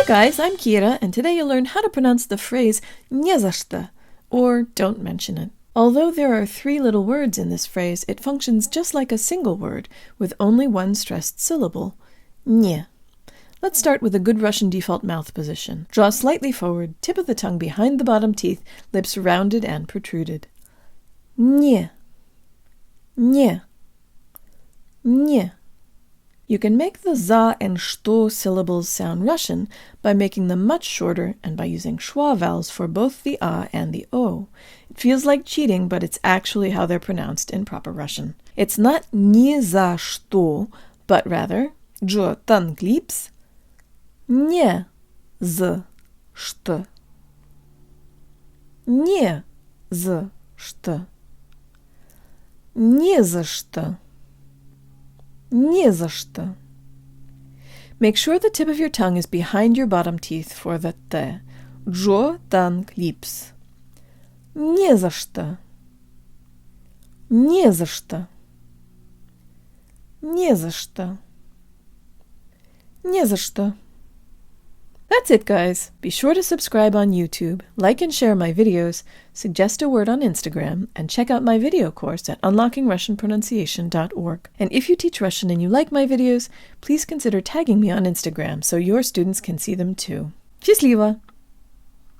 guys, I'm Kira, and today you'll learn how to pronounce the phrase "nie za что," or don't mention it. Although there are 3 little words in this phrase, it functions just like a single word, with only one stressed syllable, nie. Let's start with a good Russian default mouth position. Draw slightly forward, tip of the tongue behind the bottom teeth, lips rounded and protruded. Nie, nie, nie. You can make the za and что syllables sound Russian by making them much shorter and by using schwa vowels for both the a and the o. It feels like cheating, but it's actually how they're pronounced in proper Russian. It's not ни за что, but rather Джо Танклипс не за что. Не за что. Не за что. Не за что. Make sure the tip of your tongue is behind your bottom teeth for the t. Джо Танклипс. Не за что. Не за что. Не за что. Не за что. That's it, guys. Be sure to subscribe on YouTube, like and share my videos, suggest a word on Instagram, and check out my video course at unlockingrussianpronunciation.org. And if you teach Russian and you like my videos, please consider tagging me on Instagram so your students can see them too. Счастливо!